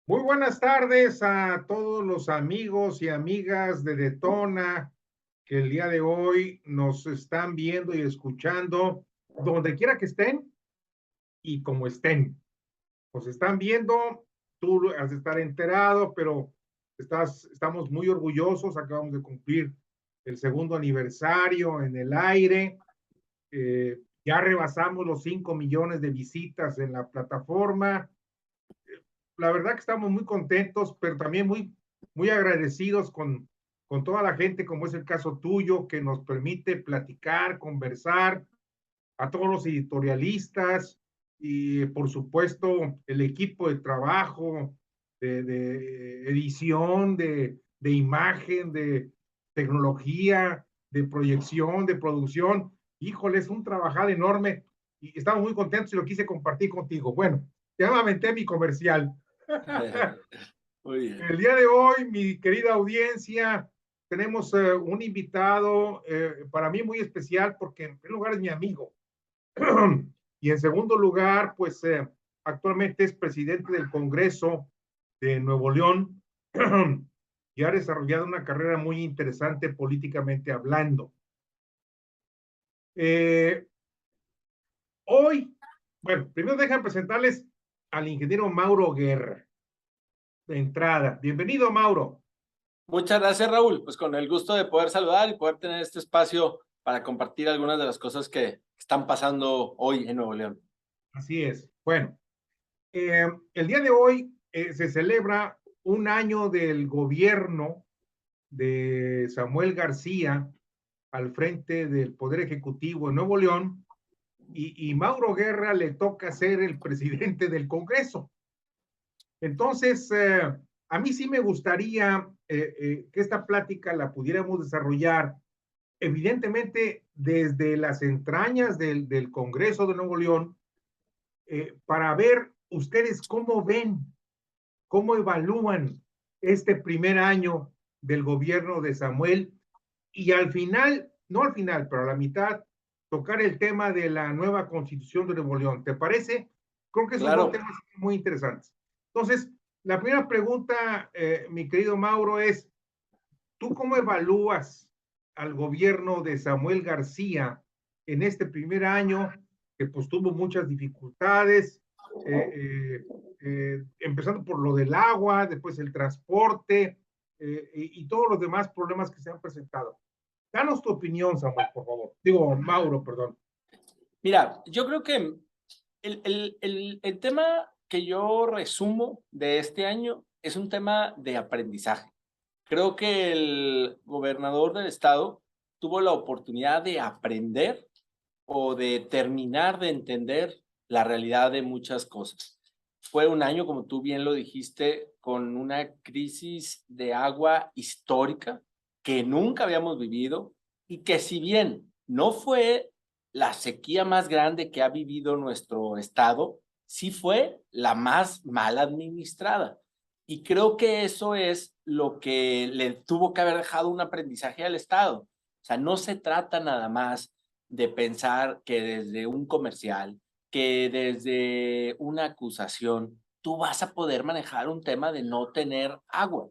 Muy buenas tardes a todos los amigos y amigas de Detona que el día de hoy nos están viendo y escuchando, donde quiera que estén y como estén. Nos están viendo, tú has de estar enterado, pero estamos muy orgullosos, acabamos de cumplir el segundo aniversario en el aire, ya rebasamos los 5 millones de visitas en la plataforma. La verdad que estamos muy contentos, pero también muy agradecidos con toda la gente, como es el caso tuyo, que nos permite platicar, conversar, a todos los editorialistas y, por supuesto, el equipo de trabajo, de edición, de imagen, de tecnología, de proyección, de producción. Híjole, es un trabajal enorme y estamos muy contentos y lo quise compartir contigo. Bueno, ya me aventé mi comercial. Muy bien. El día de hoy, mi querida audiencia, tenemos un invitado para mí muy especial porque en primer lugar es mi amigo y en segundo lugar, pues actualmente es presidente del Congreso de Nuevo León y ha desarrollado una carrera muy interesante políticamente hablando. Eh, Hoy, bueno, primero dejan presentarles al ingeniero Mauro Guerra de entrada. Bienvenido, Mauro. Muchas gracias, Raúl. Pues con el gusto de poder saludar y poder tener este espacio para compartir algunas de las cosas que están pasando hoy en Nuevo León. Así es. Bueno, el día de hoy se celebra un año del gobierno de Samuel García al frente del Poder Ejecutivo en Nuevo León y Mauro Guerra le toca ser el presidente del Congreso. Entonces, a mí sí me gustaría que esta plática la pudiéramos desarrollar, evidentemente, desde las entrañas del Congreso de Nuevo León, para ver ustedes cómo ven, cómo evalúan este primer año del gobierno de Samuel y al final, no al final, pero a la mitad, tocar el tema de la nueva constitución de Nuevo León. ¿Te parece? Creo que esos dos Claro, temas son muy interesantes. Entonces, la primera pregunta, mi querido Mauro, es, ¿tú cómo evalúas al gobierno de Samuel García en este primer año que pues tuvo muchas dificultades, empezando por lo del agua, después el transporte y todos los demás problemas que se han presentado? Danos tu opinión, Samuel, por favor. Digo, Mauro, perdón. mira, yo creo que el tema que yo resumo de este año es un tema de aprendizaje. Creo que el gobernador del estado tuvo la oportunidad de aprender o de terminar de entender la realidad de muchas cosas. Fue un año, como tú bien lo dijiste, con una crisis de agua histórica que nunca habíamos vivido y que si bien no fue la sequía más grande que ha vivido nuestro estado, sí fue la más mal administrada. Y creo que eso es lo que le tuvo que haber dejado un aprendizaje al estado. O sea, no se trata nada más de pensar que desde un comercial, que desde una acusación, tú vas a poder manejar un tema de no tener agua,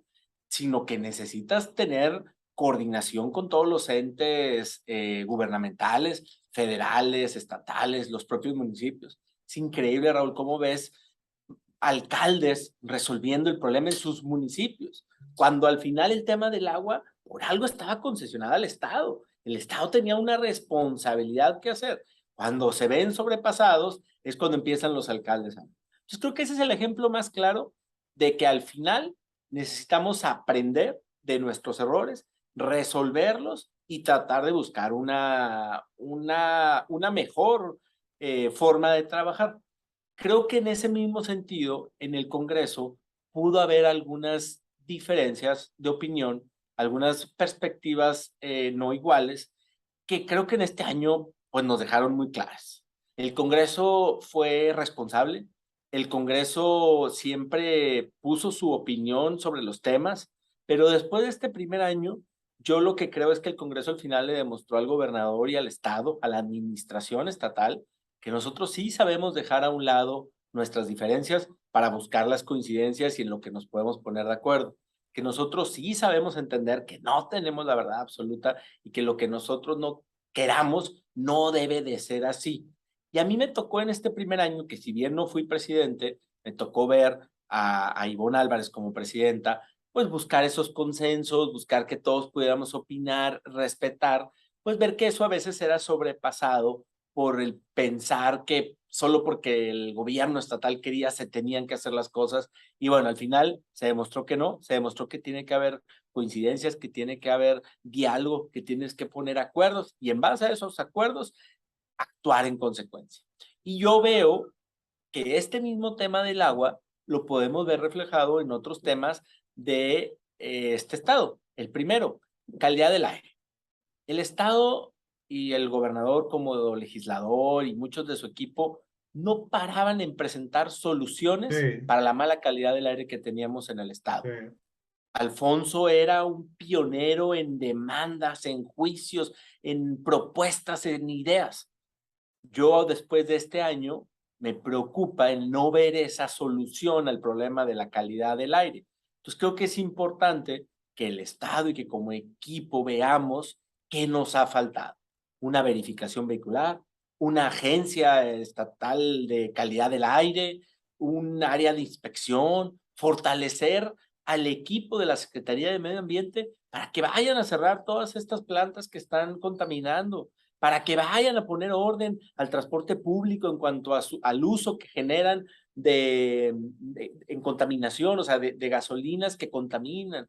sino que necesitas tener coordinación con todos los entes gubernamentales, federales, estatales, los propios municipios. Es increíble, Raúl, cómo ves alcaldes resolviendo el problema en sus municipios, cuando al final el tema del agua por algo estaba concesionada al Estado. El Estado tenía una responsabilidad que hacer. Cuando se ven sobrepasados es cuando empiezan los alcaldes. Entonces creo que ese es el ejemplo más claro de que al final necesitamos aprender de nuestros errores, resolverlos y tratar de buscar una mejor forma de trabajar. Creo que en ese mismo sentido, en el Congreso pudo haber algunas diferencias de opinión, algunas perspectivas no iguales, que creo que en este año pues nos dejaron muy claras. El Congreso fue responsable, el Congreso siempre puso su opinión sobre los temas, pero después de este primer año, yo lo que creo es que el Congreso al final le demostró al gobernador y al Estado, a la administración estatal, que nosotros sí sabemos dejar a un lado nuestras diferencias para buscar las coincidencias y en lo que nos podemos poner de acuerdo. Que nosotros sí sabemos entender que no tenemos la verdad absoluta y que lo que nosotros no queramos no debe de ser así. Y a mí me tocó en este primer año, que si bien no fui presidente, me tocó ver a Ivonne Álvarez como presidenta, pues buscar esos consensos, buscar que todos pudiéramos opinar, respetar, pues ver que eso a veces era sobrepasado por el pensar que solo porque el gobierno estatal quería se tenían que hacer las cosas. Y bueno, al final se demostró que no, se demostró que tiene que haber coincidencias, que tiene que haber diálogo, que tienes que poner acuerdos y en base a esos acuerdos actuar en consecuencia. Y yo veo que este mismo tema del agua lo podemos ver reflejado en otros temas de este estado. El primero, calidad del aire. El estado y el gobernador como legislador y muchos de su equipo no paraban en presentar soluciones Sí, para la mala calidad del aire que teníamos en el estado. sí. Alfonso era un pionero en demandas, en juicios, en propuestas, en ideas. Yo después de este año me preocupa el no ver esa solución al problema de la calidad del aire. Entonces creo que es importante que el Estado y que como equipo veamos qué nos ha faltado. Una verificación vehicular, una agencia estatal de calidad del aire, un área de inspección, fortalecer al equipo de la Secretaría de Medio Ambiente para que vayan a cerrar todas estas plantas que están contaminando, para que vayan a poner orden al transporte público en cuanto a al uso que generan en contaminación, o sea, de gasolinas que contaminan.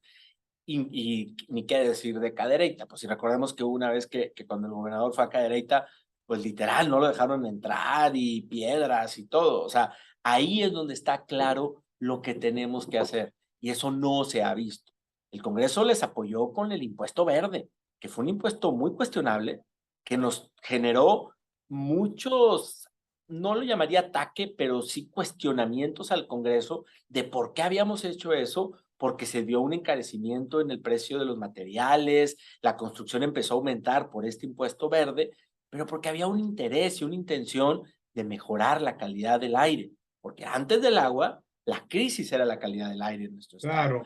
Y ni qué decir de Cadereyta, pues si recordemos que una vez que cuando el gobernador fue a Cadereyta, pues literal no lo dejaron entrar y piedras y todo. O sea, ahí es donde está claro lo que tenemos que hacer. Y eso no se ha visto. El Congreso les apoyó con el impuesto verde, que fue un impuesto muy cuestionable, que nos generó muchos, no lo llamaría ataque, pero sí cuestionamientos al Congreso de por qué habíamos hecho eso, porque se dio un encarecimiento en el precio de los materiales, la construcción empezó a aumentar por este impuesto verde, pero porque había un interés y una intención de mejorar la calidad del aire, porque antes del agua, la crisis era la calidad del aire en nuestro estado Claro.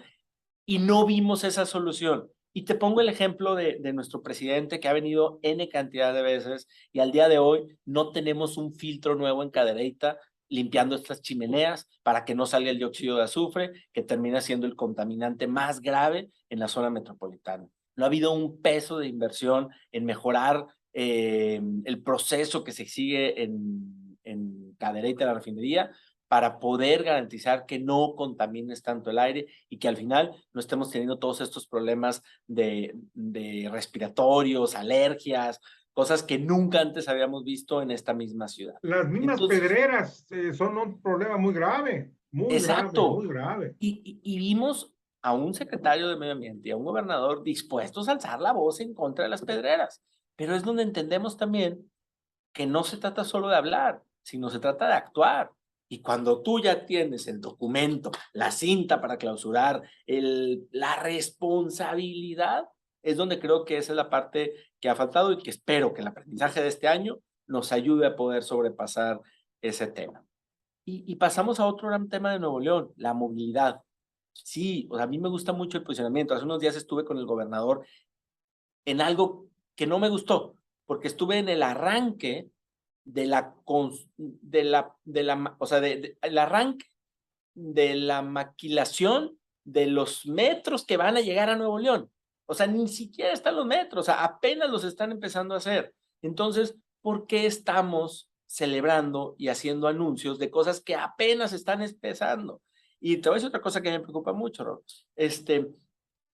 y no vimos esa solución. Y te pongo el ejemplo de nuestro presidente que ha venido N cantidad de veces y al día de hoy no tenemos un filtro nuevo en Cadereyta limpiando estas chimeneas para que no salga el dióxido de azufre, que termina siendo el contaminante más grave en la zona metropolitana. No ha habido un peso de inversión en mejorar el proceso que se sigue en Cadereyta, la refinería, para poder garantizar que no contamines tanto el aire y que al final no estemos teniendo todos estos problemas de respiratorios, alergias, cosas que nunca antes habíamos visto en esta misma ciudad. Las mismas Entonces, pedreras son un problema muy grave, muy grave, exacto. muy grave. Y vimos a un secretario de Medio Ambiente y a un gobernador dispuestos a alzar la voz en contra de las pedreras. Pero es donde entendemos también que no se trata solo de hablar, sino se trata de actuar. Y cuando tú ya tienes el documento, la cinta para clausurar, la responsabilidad, es donde creo que esa es la parte que ha faltado y que espero que el aprendizaje de este año nos ayude a poder sobrepasar ese tema. Y pasamos a otro gran tema de Nuevo León, la movilidad. Sí, o sea, a mí me gusta mucho el posicionamiento. Hace unos días estuve con el gobernador en algo que no me gustó, porque estuve en el arranque o sea, el arranque de la maquilación de los metros que van a llegar a Nuevo León. O sea, ni siquiera están los metros, o sea, apenas los están empezando a hacer. Entonces, ¿por qué estamos celebrando y haciendo anuncios de cosas que apenas están empezando? Y te voy a decir otra cosa que me preocupa mucho, Rob.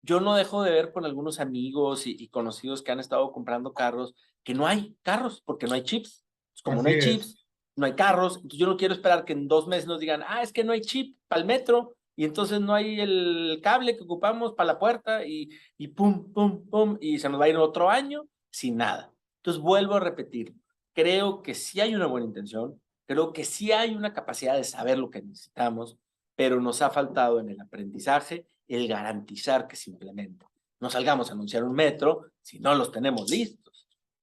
Yo no dejo de ver con algunos amigos y conocidos que han estado comprando carros, que no hay carros porque no hay chips. Pues como no Así hay es. chips, no hay carros. Entonces yo no quiero esperar que en 2 meses nos digan, es que no hay chip para el metro y entonces no hay el cable que ocupamos para la puerta y pum, pum, pum, y se nos va a ir otro año sin nada. Entonces vuelvo a repetir, creo que sí hay una buena intención, creo que sí hay una capacidad de saber lo que necesitamos, pero nos ha faltado en el aprendizaje el garantizar que se implemente. No salgamos a anunciar un metro si no los tenemos listos.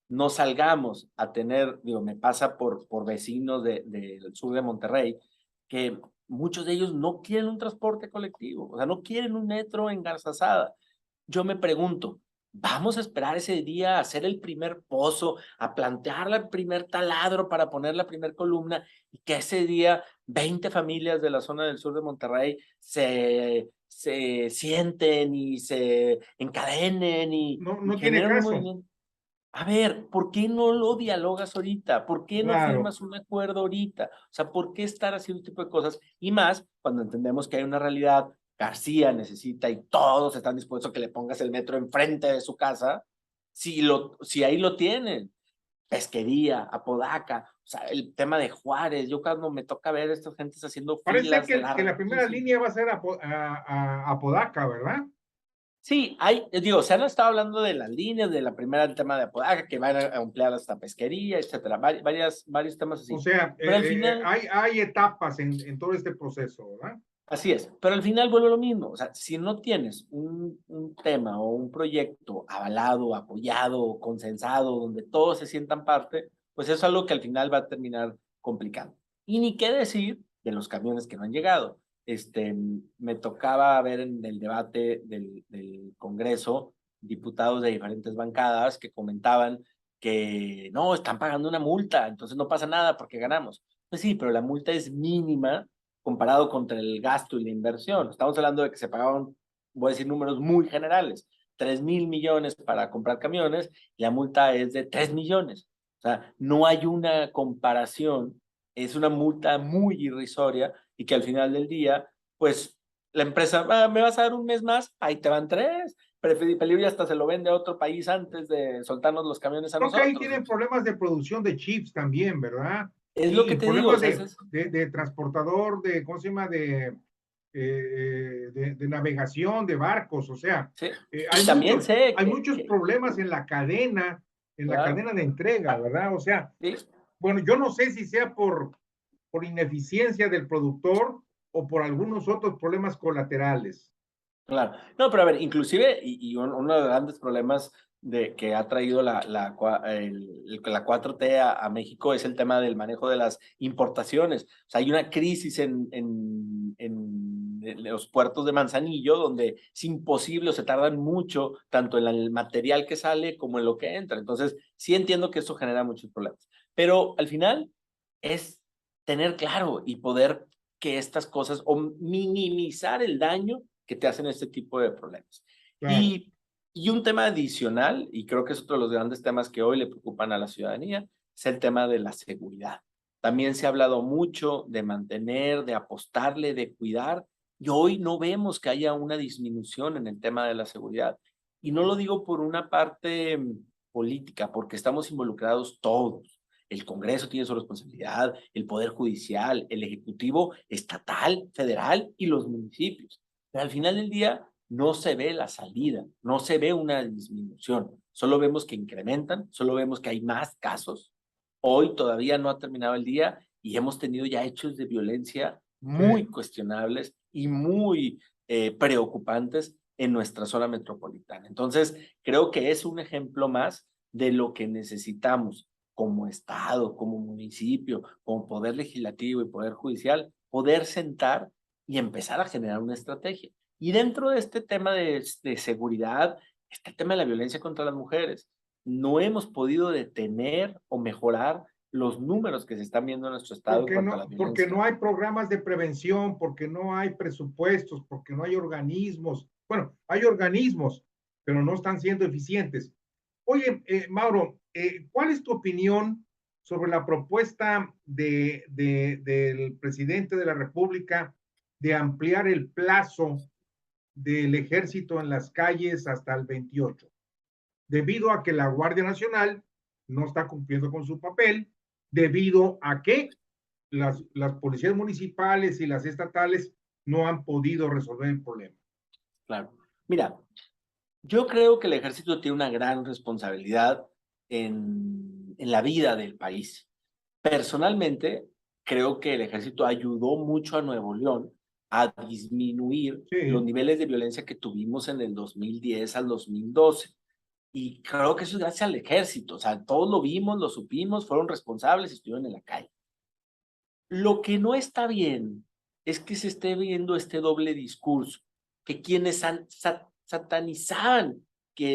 No salgamos a tener, digo, me pasa por vecinos del sur de Monterrey, que muchos de ellos no quieren un transporte colectivo, o sea, no quieren un metro en Garzazada. Yo me pregunto, ¿vamos a esperar ese día a hacer el primer pozo, a plantear el primer taladro para poner la primer columna y que ese día 20 familias de la zona del sur de Monterrey se sienten y se encadenen No, y no tiene generen un caso. movimiento? A ver, ¿por qué no lo dialogas ahorita? ¿Por qué no Claro. firmas un acuerdo ahorita? O sea, ¿por qué estar haciendo este tipo de cosas? Y más cuando entendemos que hay una realidad, García necesita y todos están dispuestos a que le pongas el metro enfrente de su casa, si ahí lo tienen. Pesquería, Apodaca, o sea, el tema de Juárez, yo cuando me toca ver a estas gentes haciendo Parece ser filas que la primera larguísimas. línea va a ser a Apodaca, ¿verdad? Sí, digo, se han estado hablando de las líneas, de la primera, el tema de Apodaca, que van a ampliar hasta pesquería, etcétera, varios temas O así. sea, Pero al final, hay etapas en todo este proceso, ¿verdad? así es, pero al final vuelve lo mismo. O sea, si no tienes un tema o un proyecto avalado, apoyado, consensado, donde todos se sientan parte, pues eso es algo que al final va a terminar complicando. Y ni qué decir de los camiones que no han llegado. Me tocaba ver en el debate del Congreso diputados de diferentes bancadas que comentaban que no, están pagando una multa, entonces no pasa nada porque ganamos. Pues sí, pero la multa es mínima comparado contra el gasto y la inversión. Estamos hablando de que se pagaban, voy a decir números muy generales, 3,000 millones para comprar camiones y la multa es de 3 millones. O sea, no hay una comparación, es una multa muy irrisoria y que al final del día, pues la empresa, me vas a dar un mes más, ahí te van tres. Preferible y hasta se lo vende a otro país antes de soltarnos los camiones a Creo que ahí nosotros. tienen problemas de producción de chips también, ¿verdad? Es lo que Y te digo, o problemas sea, de transportador, ¿cómo se llama? De navegación, de barcos, o sea, sí. eh, Y hay también muchos, sé hay muchos problemas en la claro, cadena de entrega, ¿verdad? O sea, sí, bueno, yo no sé si sea por ineficiencia del productor o por algunos otros problemas colaterales. claro. No, pero a ver, inclusive, uno de los grandes problemas que ha traído la 4T a México es el tema del manejo de las importaciones. O sea, hay una crisis en los puertos de Manzanillo donde es imposible o se tardan mucho tanto en el material que sale como en lo que entra. Entonces, sí entiendo que eso genera muchos problemas. Pero al final es tener claro y poder que estas cosas o minimizar el daño que te hacen este tipo de problemas. Claro. Y un tema adicional, y creo que es otro de los grandes temas que hoy le preocupan a la ciudadanía, es el tema de la seguridad. También se ha hablado mucho de mantener, de apostarle, de cuidar, y hoy no vemos que haya una disminución en el tema de la seguridad. Y no lo digo por una parte política, porque estamos involucrados todos. El Congreso tiene su responsabilidad, el Poder Judicial, el Ejecutivo estatal, federal y los municipios. Pero al final del día no se ve la salida, no se ve una disminución. Solo vemos que incrementan, solo vemos que hay más casos. Hoy todavía no ha terminado el día y hemos tenido ya hechos de violencia Sí. muy cuestionables y muy preocupantes en nuestra zona metropolitana. Entonces, creo que es un ejemplo más de lo que necesitamos como Estado, como municipio, como poder legislativo y poder judicial, poder sentar y empezar a generar una estrategia. Y dentro de este tema de seguridad, está el tema de la violencia contra las mujeres. No hemos podido detener o mejorar los números que se están viendo en nuestro estado en cuanto a la Porque violencia. no hay programas de prevención, porque no hay presupuestos, porque no hay organismos. Bueno, hay organismos, pero no están siendo eficientes. Oye, Mauro, ¿cuál es tu opinión sobre la propuesta del presidente de la República de ampliar el plazo del ejército en las calles hasta el 28? Debido a que la Guardia Nacional no está cumpliendo con su papel, debido a que las policías municipales y las estatales no han podido resolver el problema. Claro. Mira, yo creo que el ejército tiene una gran responsabilidad en la vida del país. Personalmente, creo que el ejército ayudó mucho a Nuevo León a disminuir los Sí, niveles de violencia que tuvimos en el 2010 al 2012. Y creo que eso es gracias al ejército. O sea, todos lo vimos, lo supimos, fueron responsables y estuvieron en la calle. Lo que no está bien es que se esté viendo este doble discurso, que quienes satanizaban que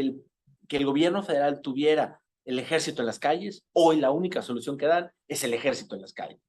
el gobierno federal tuviera el ejército en las calles, hoy la única solución que dan es el ejército en las calles.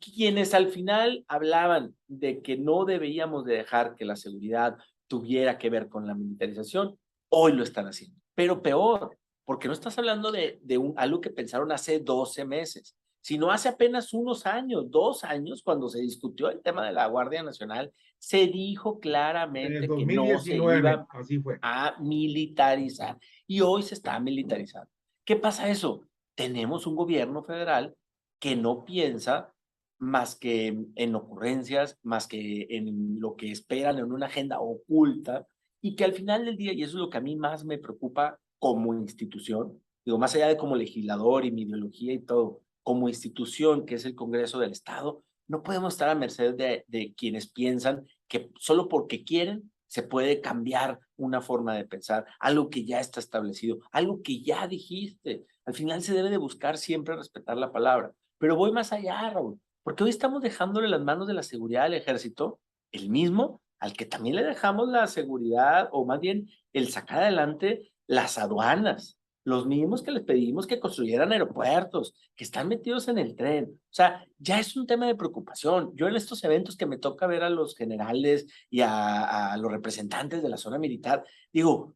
Quienes al final hablaban de que no deberíamos de dejar que la seguridad tuviera que ver con la militarización, hoy lo están haciendo. Pero peor, porque no estás hablando de algo que pensaron hace 12 meses, sino hace apenas unos años, 2 años, cuando se discutió el tema de la Guardia Nacional, se dijo En el claramente que no se 2019, iba así fue. a militarizar. Y hoy se está militarizando. ¿Qué pasa eso? Tenemos un gobierno federal que no piensa más que en ocurrencias, más que en lo que esperan en una agenda oculta, y que al final del día, y eso es lo que a mí más me preocupa como institución, digo, más allá de como legislador y mi ideología y todo, como institución que es el Congreso del Estado, no podemos estar a merced de quienes piensan que solo porque quieren se puede cambiar una forma de pensar, algo que ya está establecido, algo que ya dijiste. Al final se debe de buscar siempre respetar la palabra. Pero voy más allá, Raúl, porque hoy estamos dejándole las manos de la seguridad al ejército, el mismo al que también le dejamos la seguridad, o más bien el sacar adelante las aduanas, los mismos que les pedimos que construyeran aeropuertos, que están metidos en el tren. O sea, ya es un tema de preocupación. Yo en estos eventos que me toca ver a los generales y a los representantes de la zona militar, digo,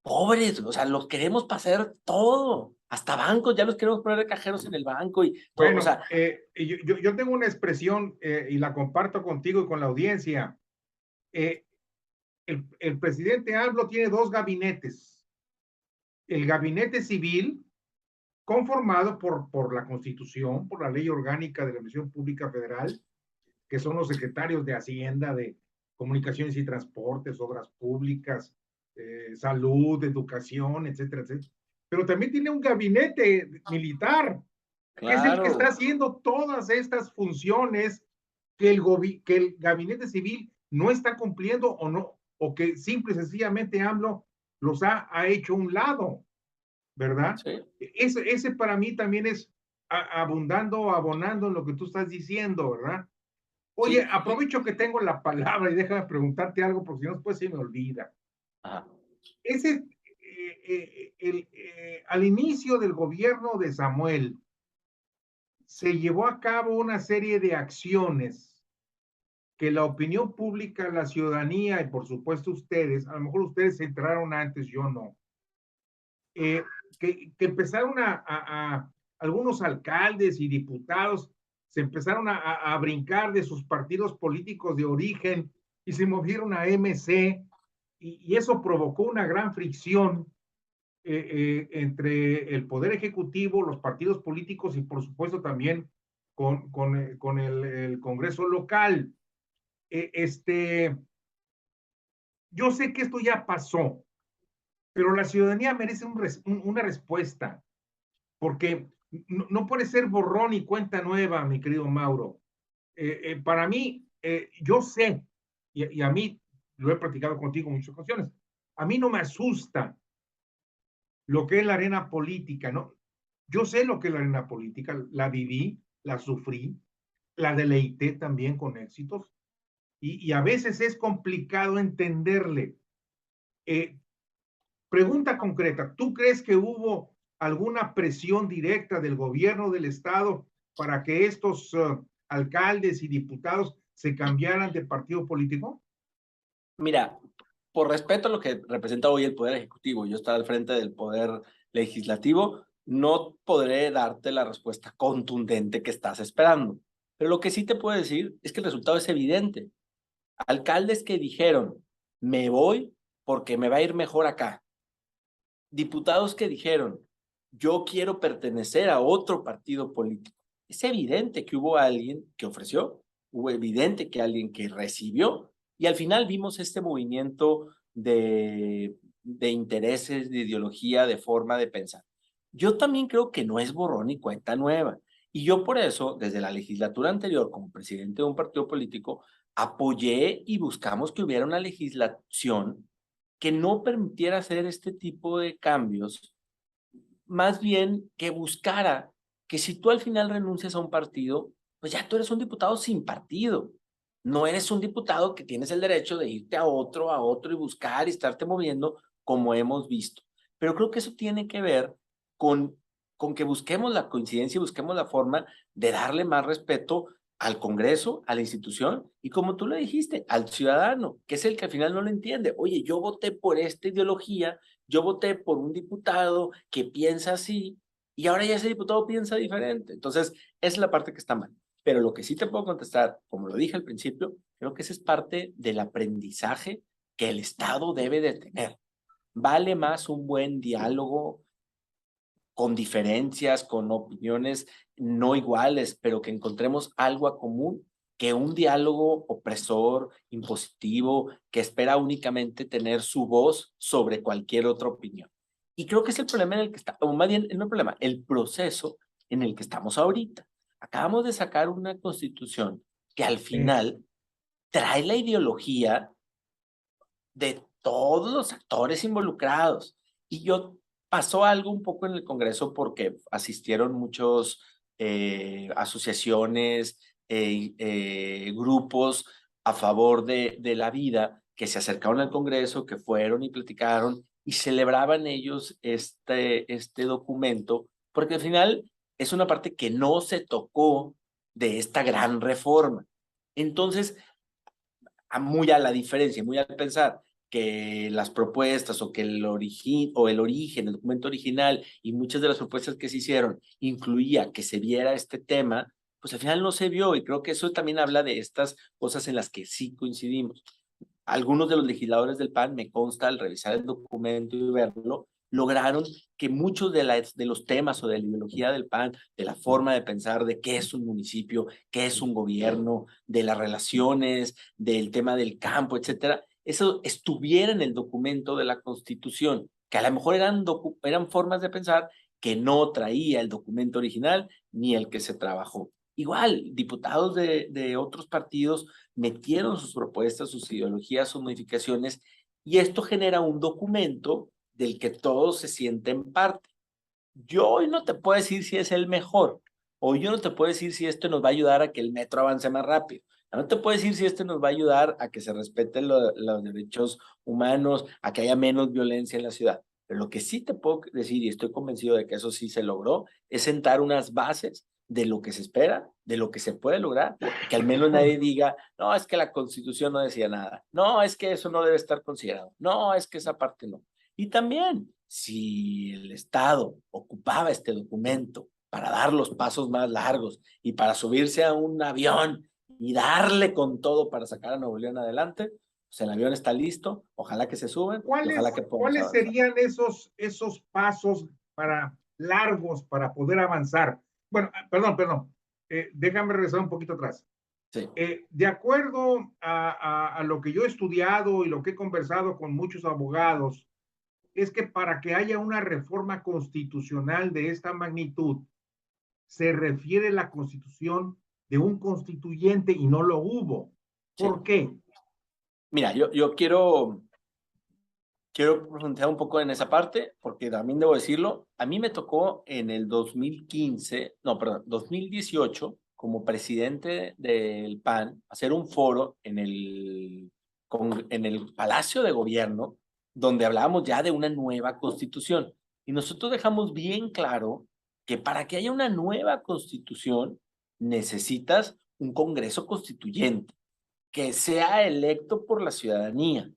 pobres, o sea, los queremos pasar todo, hasta bancos, ya los queremos poner de cajeros en el banco y todo, o Bueno, sea, yo tengo una expresión y la comparto contigo y con la audiencia. Eh, el presidente AMLO tiene dos gabinetes. El gabinete civil, conformado por la Constitución, por la Ley Orgánica de la Administración Pública Federal, que son los secretarios de Hacienda, de Comunicaciones y Transportes, Obras Públicas, Salud, Educación, etcétera, etcétera. Pero también tiene un gabinete militar, que es el que está claro, haciendo todas estas funciones que el gabinete civil no está cumpliendo o no, o que simple y sencillamente AMLO ha hecho a un lado, ¿verdad? sí, Ese para mí también es abundando, abonando en lo que tú estás diciendo, ¿verdad? Oye, sí, aprovecho que tengo la palabra y déjame preguntarte algo porque si no después se me olvida. ajá, Ese, al inicio del gobierno de Samuel, se llevó a cabo una serie de acciones que la opinión pública, la ciudadanía y por supuesto ustedes, a lo mejor ustedes entraron antes, yo no, eh, que empezaron algunos alcaldes y diputados se empezaron a brincar de sus partidos políticos de origen y se movieron a MC y eso provocó una gran fricción entre el Poder Ejecutivo, los partidos políticos y por supuesto también con el Congreso local. Yo sé que esto ya pasó, pero la ciudadanía merece una respuesta, porque no puede ser borrón y cuenta nueva, mi querido Mauro. Para mí, yo sé, y a mí lo he practicado contigo en muchas ocasiones, a mí no me asusta lo que es la arena política, ¿no? Yo sé lo que es la arena política, la viví, la sufrí, la deleité también con éxitos, y a veces es complicado entenderle. Eh, Pregunta concreta, ¿tú crees que hubo alguna presión directa del gobierno del estado para que estos alcaldes y diputados se cambiaran de partido político? mira, por respeto a lo que representa hoy el Poder Ejecutivo, yo estar al frente del Poder Legislativo, no podré darte la respuesta contundente que estás esperando. Pero lo que sí te puedo decir es que el resultado es evidente. Alcaldes que dijeron, me voy porque me va a ir mejor acá. Diputados que dijeron, yo quiero pertenecer a otro partido político. Es evidente que hubo alguien que ofreció, hubo evidente que alguien que recibió, y al final vimos este movimiento de intereses, de ideología, de forma de pensar. Yo también creo que no es borrón y cuenta nueva. Y yo por eso, desde la legislatura anterior, como presidente de un partido político, apoyé y buscamos que hubiera una legislación que no permitiera hacer este tipo de cambios, más bien que buscara que si tú al final renuncias a un partido, pues ya tú eres un diputado sin partido. No eres un diputado que tienes el derecho de irte a otro y buscar y estarte moviendo como hemos visto. Pero creo que eso tiene que ver con, con que busquemos la coincidencia y busquemos la forma de darle más respeto al Congreso, a la institución y como tú le dijiste, al ciudadano, que es el que al final no lo entiende. Oye, yo voté por esta ideología, yo voté por un diputado que piensa así y ahora ya ese diputado piensa diferente. Entonces, esa es la parte que está mal. Pero lo que sí te puedo contestar, como lo dije al principio, creo que esa es parte del aprendizaje que el Estado debe de tener. Vale más un buen diálogo con diferencias, con opiniones no iguales, pero que encontremos algo a común, que un diálogo opresor, impositivo, que espera únicamente tener su voz sobre cualquier otra opinión. Y creo que es el problema en el que está, o más bien, no el problema, el proceso en el que estamos ahorita. Acabamos de sacar una constitución que al final trae la ideología de todos los actores involucrados. Y yo pasó algo un poco en el Congreso porque asistieron muchos asociaciones, grupos a favor de la vida que se acercaron al Congreso, que fueron y platicaron y celebraban ellos este documento, porque al final es una parte que no se tocó de esta gran reforma. Entonces, muy a la diferencia, muy al pensar que las propuestas o que el origen, el documento original y muchas de las propuestas que se hicieron incluía que se viera este tema, pues al final no se vio y creo que eso también habla de estas cosas en las que sí coincidimos. Algunos de los legisladores del PAN, me consta al revisar el documento y verlo, lograron que muchos de los temas o de la ideología del PAN, de la forma de pensar de qué es un municipio, qué es un gobierno, de las relaciones, del tema del campo, etcétera, eso estuviera en el documento de la Constitución, que a lo mejor eran formas de pensar que no traía el documento original ni el que se trabajó. Igual, diputados de otros partidos metieron sus propuestas, sus ideologías, sus modificaciones, y esto genera un documento del que todos se sienten parte. Yo hoy no te puedo decir si es el mejor, o yo no te puedo decir si esto nos va a ayudar a que el metro avance más rápido. No te puedo decir si esto nos va a ayudar a que se respeten los derechos humanos, a que haya menos violencia en la ciudad. Pero lo que sí te puedo decir, y estoy convencido de que eso sí se logró, es sentar unas bases de lo que se espera, de lo que se puede lograr, que al menos nadie diga, no, es que la Constitución no decía nada, no, es que eso no debe estar considerado, no, es que esa parte no. Y también, si el Estado ocupaba este documento para dar los pasos más largos y para subirse a un avión y darle con todo para sacar a Nuevo León adelante, pues el avión está listo, ojalá que se suban y ojalá que podamos ¿Cuáles avanzar. serían esos pasos largos para poder avanzar? Bueno, perdón, déjame regresar un poquito atrás. Sí. De acuerdo a lo que yo he estudiado y lo que he conversado con muchos abogados, es que para que haya una reforma constitucional de esta magnitud, se refiere la constitución de un constituyente y no lo hubo. Sí. ¿Por qué? Mira, yo quiero profundizar un poco en esa parte, porque también debo decirlo, a mí me tocó en el 2015, no, perdón, 2018, como presidente del PAN, hacer un foro en el Palacio de Gobierno, donde hablábamos ya de una nueva constitución. Y nosotros dejamos bien claro que para que haya una nueva constitución, necesitas un Congreso Constituyente que sea electo por la ciudadanía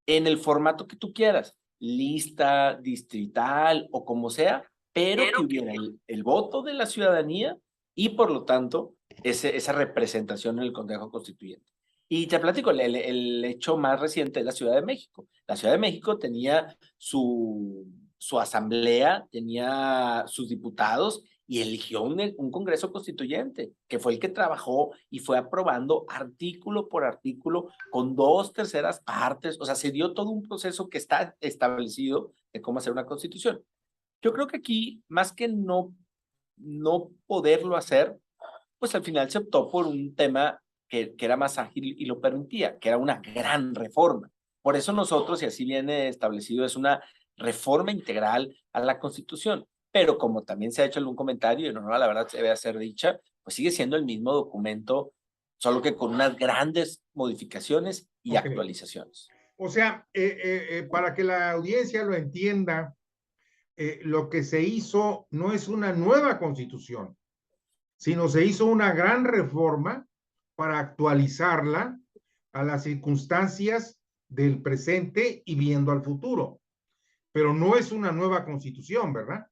en el formato que tú quieras, lista, distrital o como sea, pero que hubiera el voto de la ciudadanía y por lo tanto esa representación en el Consejo Constituyente. Y te platico, el hecho más reciente es la Ciudad de México. La Ciudad de México tenía su asamblea, tenía sus diputados y eligió un Congreso Constituyente, que fue el que trabajó y fue aprobando artículo por artículo con 2/3 partes. O sea, se dio todo un proceso que está establecido de cómo hacer una constitución. Yo creo que aquí, más que no poderlo hacer, pues al final se optó por un tema que era más ágil y lo permitía, que era una gran reforma. Por eso nosotros, y así viene establecido, es una reforma integral a la Constitución. pero como también se ha hecho algún comentario, y no, la verdad se debe hacer dicha, pues sigue siendo el mismo documento, solo que con unas grandes modificaciones y Ok. actualizaciones. O sea, para que la audiencia lo entienda, lo que se hizo no es una nueva constitución, sino se hizo una gran reforma para actualizarla a las circunstancias del presente y viendo al futuro. Pero no es una nueva constitución, ¿verdad?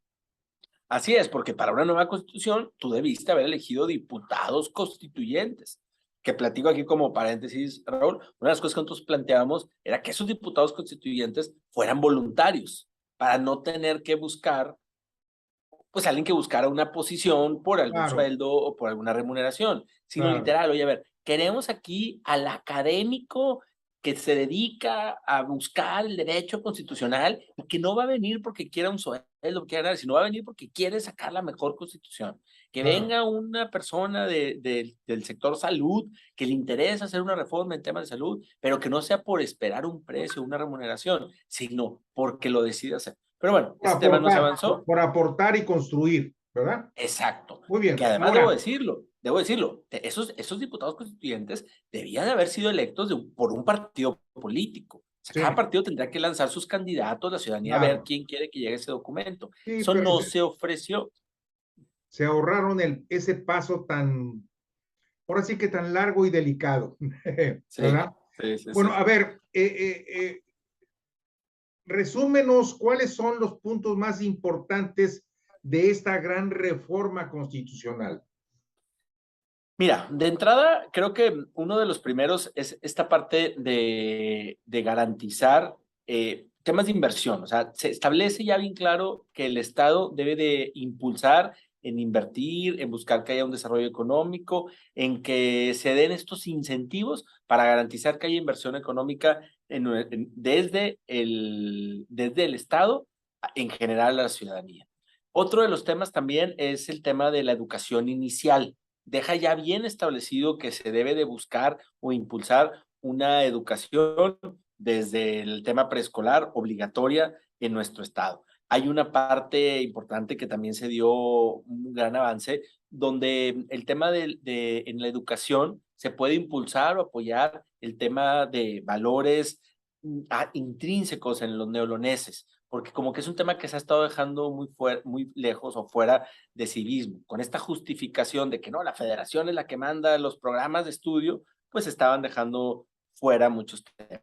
Así es, porque para una nueva constitución tú debiste haber elegido diputados constituyentes. Que platico aquí como paréntesis, Raúl, una de las cosas que nosotros planteábamos era que esos diputados constituyentes fueran voluntarios, para no tener que buscar, pues alguien que buscara una posición por algún Claro, sueldo o por alguna remuneración, sino claro. literal, oye, a ver, queremos aquí al académico que se dedica a buscar el derecho constitucional y que no va a venir porque quiera un sueldo, quiera ganar, sino va a venir porque quiere sacar la mejor constitución. Que Claro. venga una persona del sector salud que le interesa hacer una reforma en temas de salud, pero que no sea por esperar un precio, una remuneración, sino porque lo decide hacer. Pero bueno, Por ese tema no se aportar, avanzó. por aportar y construir, ¿verdad? Exacto. Muy Que bien. además Ahora, debo decirlo, esos diputados constituyentes debían de haber sido electos por un partido político. O sea, cada sí, partido tendría que lanzar sus candidatos, la ciudadanía a ver claro. quién quiere que llegue ese documento. Sí, Eso pero no se ofreció. se ahorraron ese paso tan, ahora sí que tan largo y delicado, Sí, ¿verdad? sí, sí, Bueno, sí. a ver, resúmenos cuáles son los puntos más importantes de esta gran reforma constitucional. Mira, de entrada, creo que uno de los primeros es esta parte de garantizar temas de inversión. O sea, se establece ya bien claro que el Estado debe de impulsar en invertir, en buscar que haya un desarrollo económico, en que se den estos incentivos para garantizar que haya inversión económica desde el Estado en general a la ciudadanía. Otro de los temas también es el tema de la educación inicial. Deja ya bien establecido que se debe de buscar o impulsar una educación desde el tema preescolar obligatoria en nuestro estado. Hay una parte importante que también se dio un gran avance, donde el tema en la educación se puede impulsar o apoyar el tema de valores intrínsecos en los neoloneses, porque como que es un tema que se ha estado dejando muy lejos o fuera de civismo, con esta justificación de que no, la federación es la que manda los programas de estudio, pues estaban dejando fuera muchos temas.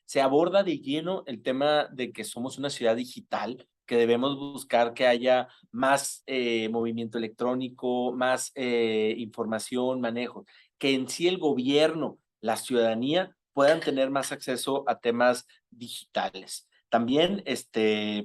Se aborda de lleno el tema de que somos una ciudad digital, que debemos buscar que haya más movimiento electrónico, más información, manejo, que en sí el gobierno, la ciudadanía puedan tener más acceso a temas digitales. También,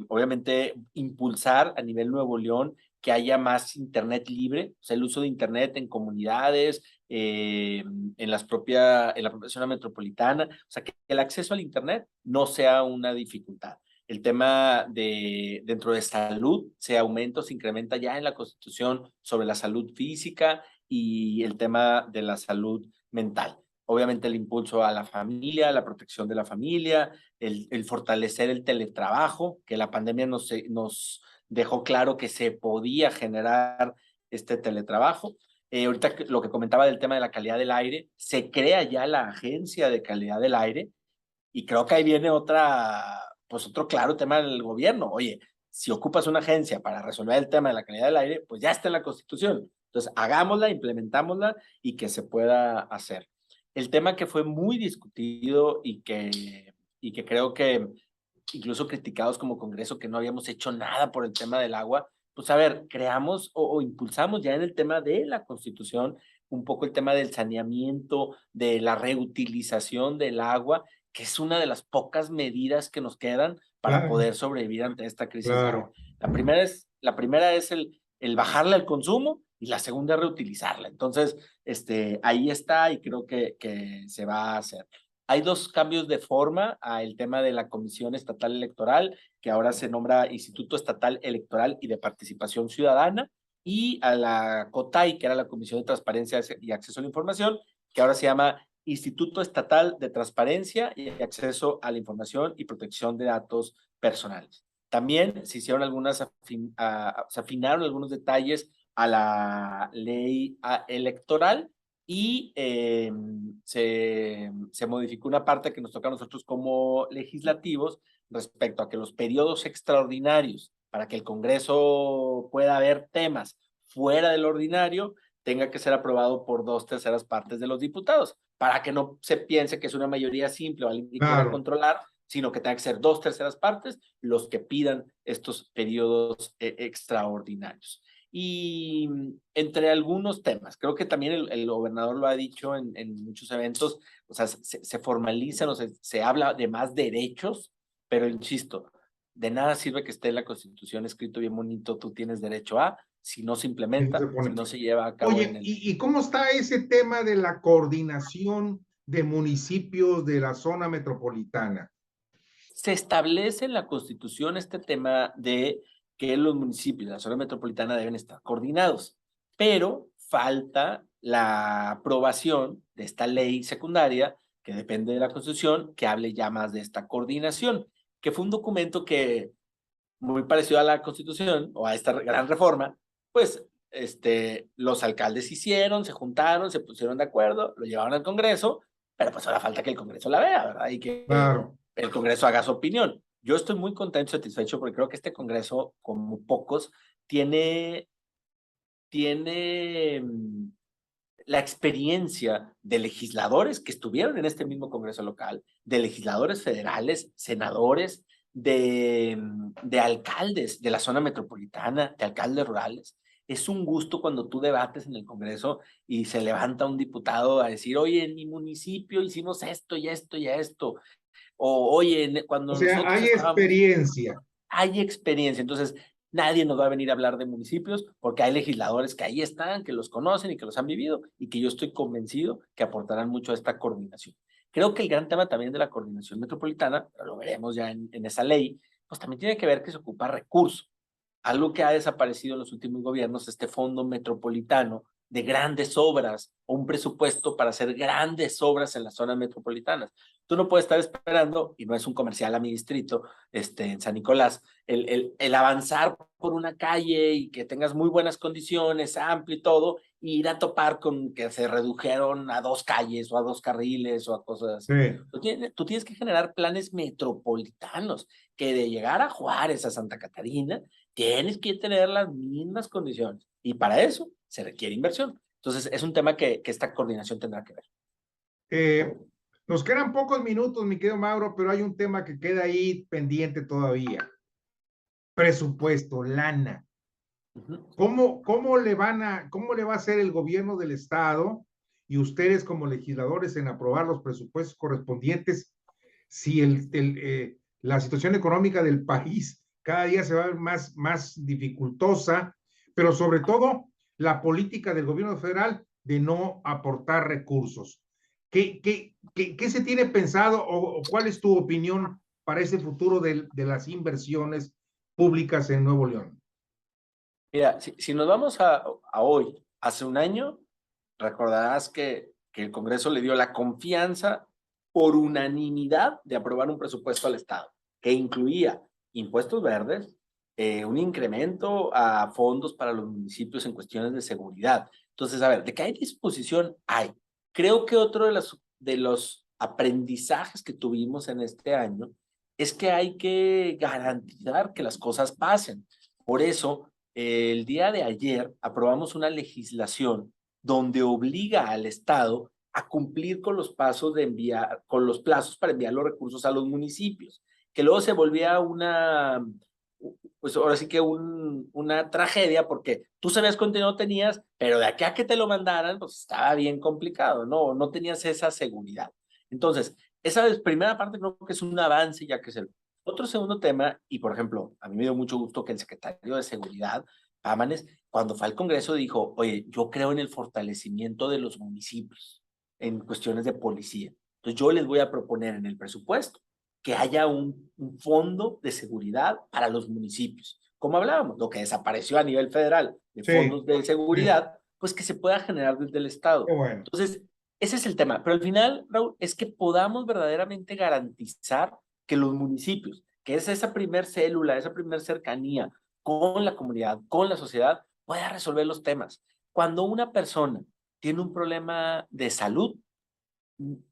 obviamente, impulsar a nivel Nuevo León que haya más Internet libre, o sea, el uso de Internet en comunidades, en la propia zona metropolitana, o sea, que el acceso al Internet no sea una dificultad. El tema dentro de salud se aumenta o se incrementa ya en la Constitución sobre la salud física y el tema de la salud mental. Obviamente el impulso a la familia, la protección de la familia, el fortalecer el teletrabajo, que la pandemia nos dejó claro que se podía generar este teletrabajo. Ahorita lo que comentaba del tema de la calidad del aire, se crea ya la agencia de calidad del aire y creo que ahí viene pues otro claro tema del gobierno. Oye, si ocupas una agencia para resolver el tema de la calidad del aire, pues ya está en la Constitución. Entonces, hagámosla, implementámosla y que se pueda hacer. El tema que fue muy discutido y que creo que incluso criticados como Congreso que no habíamos hecho nada por el tema del agua, pues a ver, creamos o impulsamos ya en el tema de la Constitución un poco el tema del saneamiento, de la reutilización del agua, que es una de las pocas medidas que nos quedan para Claro, poder sobrevivir ante esta crisis de agua. claro. La primera es el bajarle al consumo y la segunda es reutilizarla. Entonces, ahí está y creo que se va a hacer. Hay dos cambios de forma al tema de la Comisión Estatal Electoral, que ahora se nombra Instituto Estatal Electoral y de Participación Ciudadana, y a la COTAI, que era la Comisión de Transparencia y Acceso a la Información, que ahora se llama Instituto Estatal de Transparencia y Acceso a la Información y Protección de Datos Personales. También se hicieron se afinaron algunos detalles a la ley electoral y se modificó una parte que nos toca a nosotros como legislativos respecto a que los periodos extraordinarios para que el Congreso pueda ver temas fuera del ordinario tenga que ser aprobado por 2/3 de los diputados, para que no se piense que es una mayoría simple o alguien que quiera Claro. controlar, sino que tenga que ser 2/3 los que pidan estos periodos extraordinarios. Y entre algunos temas, creo que también el gobernador lo ha dicho en muchos eventos, o sea, se formalizan, o se habla de más derechos, pero insisto, de nada sirve que esté en la Constitución escrito bien bonito, tú tienes derecho a, si no se Sí, se implementa, si pone. no se lleva a cabo en Oye, el... ¿y cómo está ese tema de la coordinación de municipios de la zona metropolitana? Se establece en la Constitución este tema de que los municipios de la zona metropolitana deben estar coordinados, pero falta la aprobación de esta ley secundaria que depende de la Constitución, que hable ya más de esta coordinación, que fue un documento que, muy parecido a la Constitución o a esta gran reforma, pues los alcaldes hicieron, se juntaron, se pusieron de acuerdo, lo llevaron al Congreso, pero pues ahora falta que el Congreso la vea, ¿verdad? Y que Claro. el Congreso haga su opinión. Yo estoy muy contento y satisfecho porque creo que este Congreso, como pocos, tiene, tiene la experiencia de legisladores que estuvieron en este mismo Congreso local, de legisladores federales, senadores, de alcaldes de la zona metropolitana, de alcaldes rurales. Es un gusto cuando tú debates en el Congreso y se levanta un diputado a decir, oye, en mi municipio hicimos esto y esto y esto. O oye, O cuando sea, nosotros hay estábamos, experiencia. hay experiencia. Entonces, nadie nos va a venir a hablar de municipios porque hay legisladores que ahí están, que los conocen y que los han vivido y que yo estoy convencido que aportarán mucho a esta coordinación. Creo que el gran tema también de la coordinación metropolitana, pero lo veremos ya en esa ley, pues también tiene que ver que se ocupa recursos. Algo que ha desaparecido en los últimos gobiernos, este fondo metropolitano de grandes obras o un presupuesto para hacer grandes obras en las zonas metropolitanas. Tú no puedes estar esperando, y no es un comercial a mi distrito, en San Nicolás, el avanzar por una calle y que tengas muy buenas condiciones, amplio y todo, y ir a topar con que se redujeron a 2 calles o a 2 carriles o a cosas Sí. así. Tú tienes que generar planes metropolitanos, que de llegar a Juárez, a Santa Catarina, tienes que tener las mismas condiciones. Y para eso se requiere inversión. Entonces, es un tema que esta coordinación tendrá que ver. Eh, Nos quedan pocos minutos, mi querido Mauro, pero hay un tema que queda ahí pendiente todavía. Presupuesto, lana. Uh -huh. ¿Cómo le cómo le va a hacer el gobierno del estado y ustedes como legisladores en aprobar los presupuestos correspondientes si la situación económica del país cada día se va a ver más dificultosa, pero sobre todo la política del gobierno federal de no aportar recursos? ¿Qué se tiene pensado o cuál es tu opinión para ese futuro de las inversiones públicas en Nuevo León? Mira, si nos vamos a hoy, hace un año, recordarás que el Congreso le dio la confianza por unanimidad de aprobar un presupuesto al Estado, que incluía impuestos verdes, un incremento a fondos para los municipios en cuestiones de seguridad. Entonces, a ver, de que hay disposición, hay. Creo que otro de los aprendizajes que tuvimos en este año es que hay que garantizar que las cosas pasen. Por eso, el día de ayer aprobamos una legislación donde obliga al Estado a cumplir con los pasos de enviar, con los plazos para enviar los recursos a los municipios, que luego se volvía pues ahora sí que una tragedia, porque tú sabías cuánto dinero tenías, pero de aquí a que te lo mandaran, pues estaba bien complicado, ¿no? No tenías esa seguridad. Entonces, esa primera parte creo que es un avance ya que se... Otro segundo tema, y por ejemplo, a mí me dio mucho gusto que el secretario de Seguridad, Pámanes, cuando fue al Congreso dijo, oye, yo creo en el fortalecimiento de los municipios en cuestiones de policía. Entonces yo les voy a proponer en el presupuesto que haya un fondo de seguridad para los municipios. Como hablábamos, lo que desapareció a nivel federal de Sí, fondos de sí, seguridad, pues que se pueda generar desde el Estado. qué bueno. Entonces, ese es el tema. Pero al final, Raúl, es que podamos verdaderamente garantizar que los municipios que es esa primer célula, esa primer cercanía con la comunidad, con la sociedad, pueda resolver los temas. Cuando una persona tiene un problema de salud,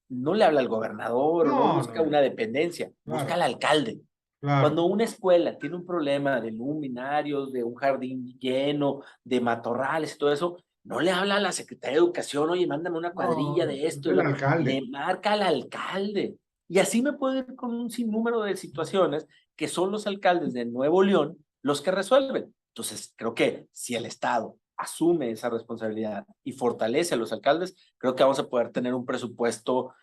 no le habla al gobernador o no No, busca no, una dependencia, busca claro, al alcalde. claro. Cuando una escuela tiene un problema de luminarios, de un jardín lleno, de matorrales y todo eso, no le habla a la Secretaría de Educación, oye, mándame una cuadrilla No, de es esto, el alcalde. le marca al alcalde. Y así me puedo ir con un sinnúmero de situaciones que son los alcaldes de Nuevo León los que resuelven. Entonces, creo que si el Estado asume esa responsabilidad y fortalece a los alcaldes, creo que vamos a poder tener un presupuesto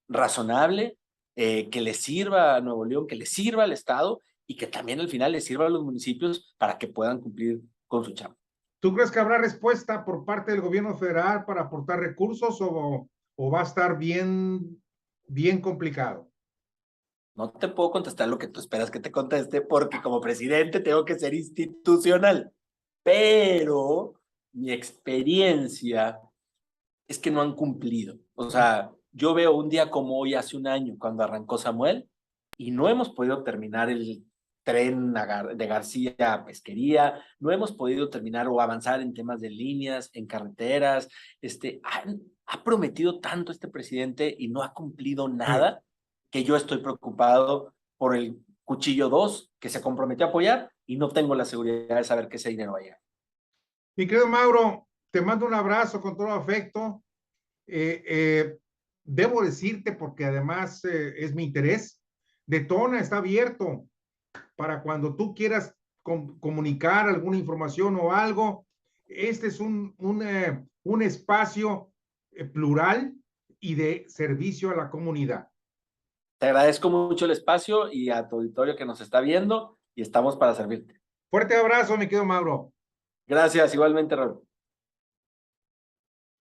razonable, que le sirva a Nuevo León, que le sirva al Estado y que también al final le sirva a los municipios para que puedan cumplir con su chamba. ¿Tú crees que habrá respuesta por parte del gobierno federal para aportar recursos o va a estar bien complicado? No te puedo contestar lo que tú esperas que te conteste porque como presidente tengo que ser institucional, pero mi experiencia es que no han cumplido. O sea, yo veo un día como hoy, hace un año, cuando arrancó Samuel, y no hemos podido terminar el tren de García a Pesquería, no hemos podido terminar o avanzar en temas de líneas, en carreteras. Ha prometido tanto este presidente y no ha cumplido Sí. nada que yo estoy preocupado por el cuchillo 2 que se comprometió a apoyar y no tengo la seguridad de saber que ese dinero va a llegar. Mi querido Mauro, te mando un abrazo con todo afecto. Eh, eh, Debo decirte, porque además es mi interés, Detona está abierto para cuando tú quieras comunicar alguna información o algo. Este es un espacio plural y de servicio a la comunidad. Te agradezco mucho el espacio y a tu auditorio que nos está viendo y estamos para servirte. Fuerte abrazo, mi querido Mauro. Gracias, igualmente, Raúl.